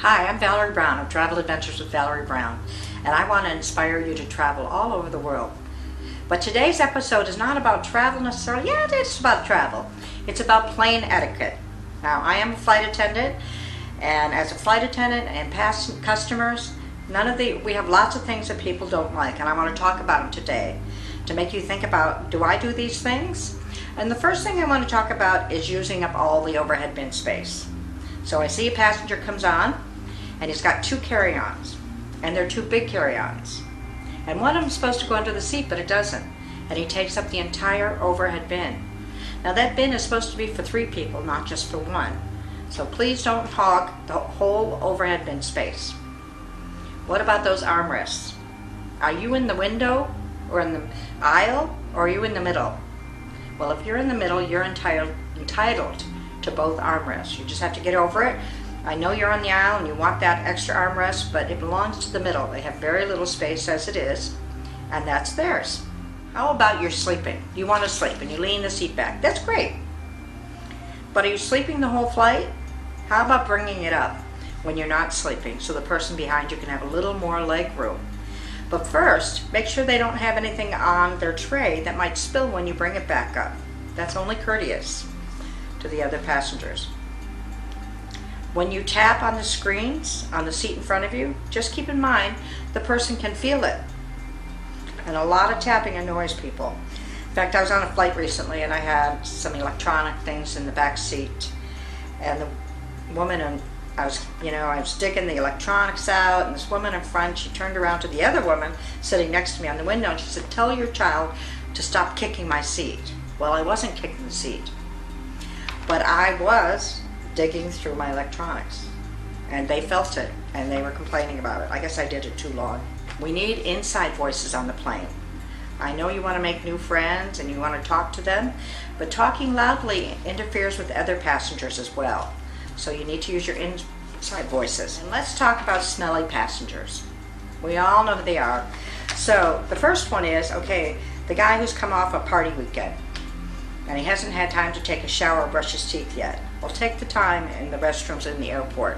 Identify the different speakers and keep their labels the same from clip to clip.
Speaker 1: Hi, I'm Valerie Brown of Travel Adventures with Valerie Brown, and I want to inspire you to travel all over the world. But today's episode is not about travel necessarily. Yeah, it is about travel. It's about plane etiquette. Now, I am a flight attendant, and as a flight attendant and past customers, we have lots of things that people don't like, and I want to talk about them today to make you think about, do I do these things? And the first thing I want to talk about is using up all the overhead bin space. So I see a passenger comes on, and he's got two carry-ons, and they're two big carry-ons. And one of them's supposed to go under the seat, but it doesn't. And he takes up the entire overhead bin. Now that bin is supposed to be for 3 people, not just for one. So please don't hog the whole overhead bin space. What about those armrests? Are you in the window, or in the aisle, or are you in the middle? Well, if you're in the middle, you're entitled to both armrests. You just have to get over it. I know you're on the aisle and you want that extra armrest, but it belongs to the middle. They have very little space as it is, and that's theirs. How about you're sleeping? You want to sleep and you lean the seat back. That's great. But are you sleeping the whole flight? How about bringing it up when you're not sleeping so the person behind you can have a little more leg room? But first, make sure they don't have anything on their tray that might spill when you bring it back up. That's only courteous to the other passengers. When you tap on the screens on the seat in front of you, just keep in mind the person can feel it. And a lot of tapping annoys people. In fact, I was on a flight recently and I had some electronic things in the back seat, and the woman, and I was digging the electronics out, and this woman in front, she turned around to the other woman sitting next to me on the window, and she said, "Tell your child to stop kicking my seat." Well, I wasn't kicking the seat, but I was digging through my electronics, and they felt it, and they were complaining about it. I guess I did it too long. We need inside voices on the plane. I know you want to make new friends and you want to talk to them, but talking loudly interferes with other passengers as well. So you need to use your inside voices. And let's talk about smelly passengers. We all know who they are. So the first one is, okay, the guy who's come off a party weekend and he hasn't had time to take a shower or brush his teeth yet. Well, take the time in the restrooms in the airport,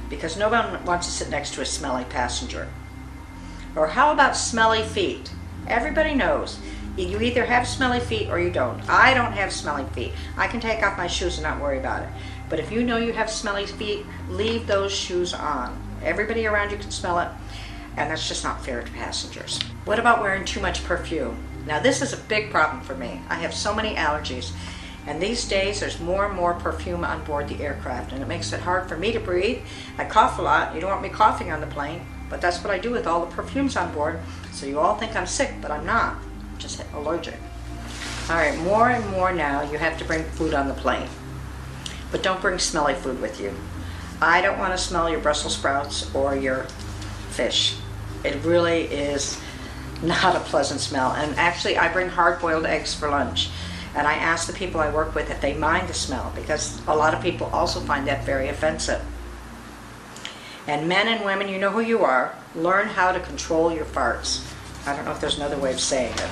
Speaker 1: because no one wants to sit next to a smelly passenger. Or how about smelly feet? Everybody knows you either have smelly feet or you don't. I don't have smelly feet. I can take off my shoes and not worry about it. But if you know you have smelly feet, leave those shoes on. Everybody around you can smell it, and that's just not fair to passengers. What about wearing too much perfume? Now this is a big problem for me. I have so many allergies, and these days there's more and more perfume on board the aircraft, and it makes it hard for me to breathe. I cough a lot. You don't want me coughing on the plane, but that's what I do with all the perfumes on board. So you all think I'm sick, but I'm not. I'm just allergic. All right, more and more now you have to bring food on the plane, but don't bring smelly food with you. I don't want to smell your Brussels sprouts or your fish. It really is not a pleasant smell. And actually, I bring hard-boiled eggs for lunch, and I ask the people I work with if they mind the smell, because a lot of people also find that very offensive. And men and women, you know who you are. Learn how to control your farts. I don't know if there's another way of saying it.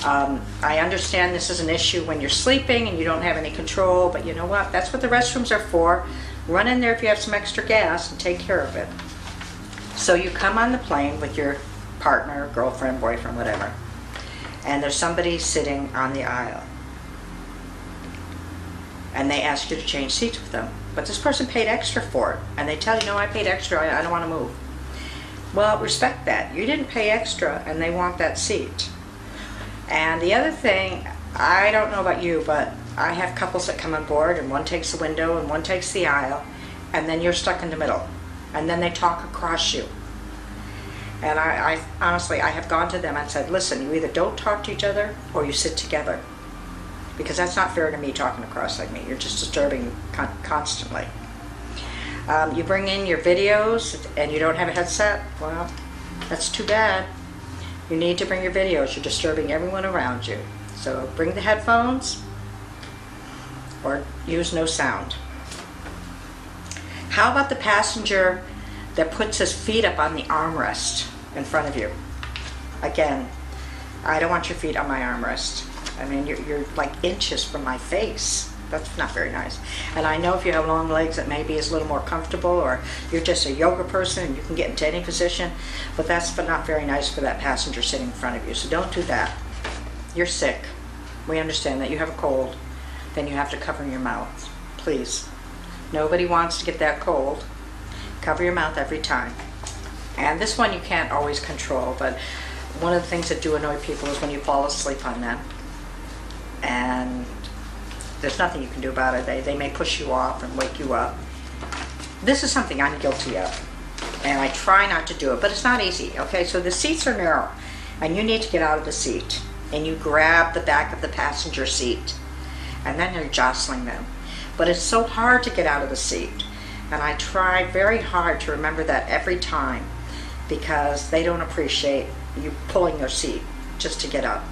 Speaker 1: I understand this is an issue when you're sleeping and you don't have any control, but you know what? That's what the restrooms are for. Run in there if you have some extra gas and take care of it. So you come on the plane with your partner, girlfriend, boyfriend, whatever, and there's somebody sitting on the aisle, and they ask you to change seats with them. But this person paid extra for it, and they tell you, no, I paid extra, I don't want to move. Well, respect that. You didn't pay extra, and they want that seat. And the other thing, I don't know about you, but I have couples that come on board, and one takes the window and one takes the aisle, and then you're stuck in the middle, and then they talk across you. And I honestly, I have gone to them and said, listen, you either don't talk to each other or you sit together, because that's not fair to me talking across like me. You're just disturbing constantly. You bring in your videos and you don't have a headset? Well, that's too bad. You need to bring your videos. You're disturbing everyone around you. So bring the headphones or use no sound. How about the passenger that puts his feet up on the armrest in front of you? Again, I don't want your feet on my armrest. I mean, you're like inches from my face. That's not very nice. And I know if you have long legs, it maybe is a little more comfortable, or you're just a yoga person and you can get into any position, but that's not very nice for that passenger sitting in front of you. So don't do that. You're sick. We understand that you have a cold. Then you have to cover your mouth. Please. Nobody wants to get that cold. Cover your mouth every time. And this one you can't always control, but one of the things that do annoy people is when you fall asleep on them. And there's nothing you can do about it. They may push you off and wake you up. This is something I'm guilty of, and I try not to do it, but it's not easy. Okay, so the seats are narrow, and you need to get out of the seat, and you grab the back of the passenger seat, and then you're jostling them. But it's so hard to get out of the seat, and I try very hard to remember that every time, because they don't appreciate you pulling their seat just to get up.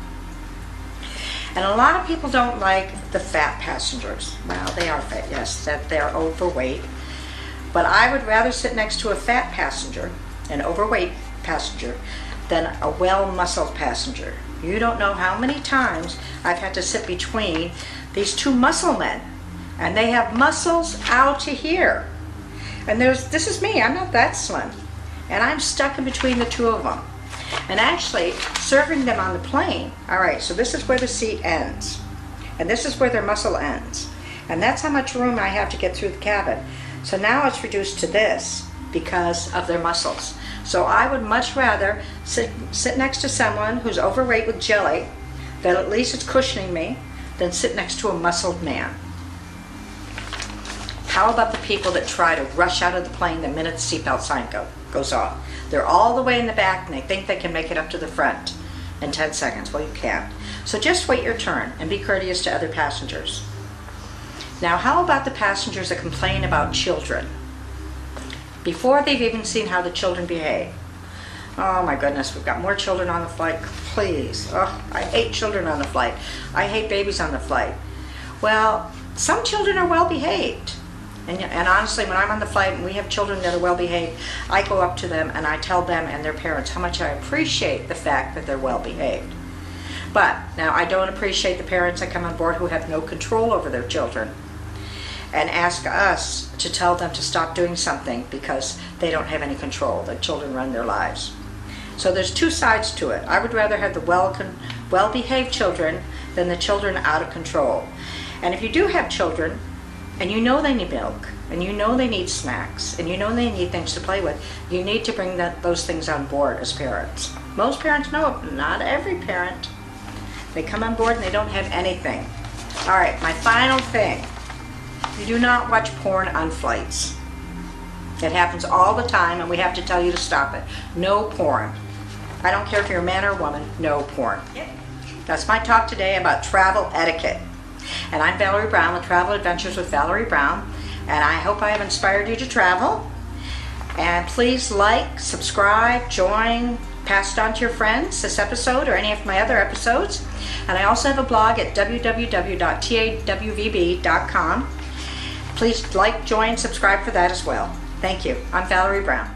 Speaker 1: And a lot of people don't like the fat passengers. Well, they are fat, yes, that they're overweight. But I would rather sit next to a fat passenger, an overweight passenger, than a well-muscled passenger. You don't know how many times I've had to sit between these two muscle men, and they have muscles out to here. And this is me, I'm not that slim. And I'm stuck in between the two of them. And actually, serving them on the plane, all right, so this is where the seat ends. And this is where their muscle ends. And that's how much room I have to get through the cabin. So now it's reduced to this because of their muscles. So I would much rather sit next to someone who's overweight with jelly, that at least it's cushioning me, than sit next to a muscled man. How about the people that try to rush out of the plane the minute the seatbelt sign goes off? They're all the way in the back and they think they can make it up to the front in 10 seconds. Well, you can't. So just wait your turn and be courteous to other passengers. Now, how about the passengers that complain about children before they've even seen how the children behave? Oh my goodness, we've got more children on the flight. Please. Oh, I hate children on the flight. I hate babies on the flight. Well, some children are well behaved. And honestly, when I'm on the flight and we have children that are well behaved, I go up to them and I tell them and their parents how much I appreciate the fact that they're well behaved. But now I don't appreciate the parents that come on board who have no control over their children and ask us to tell them to stop doing something because they don't have any control. The children run their lives. So there's two sides to it. I would rather have the well-behaved children than the children out of control. And if you do have children, and you know they need milk, and you know they need snacks, and you know they need things to play with, you need to bring those things on board as parents. Most parents know it, not every parent. They come on board and they don't have anything. All right, my final thing. You do not watch porn on flights. It happens all the time, and we have to tell you to stop it. No porn. I don't care if you're a man or a woman, no porn. Yep. That's my talk today about travel etiquette. And I'm Valerie Brown with Travel Adventures with Valerie Brown, and I hope I have inspired you to travel. And please like, subscribe, join, pass it on to your friends, this episode or any of my other episodes. And I also have a blog at www.TAWVB.com. Please like, join, subscribe for that as well. Thank you. I'm Valerie Brown.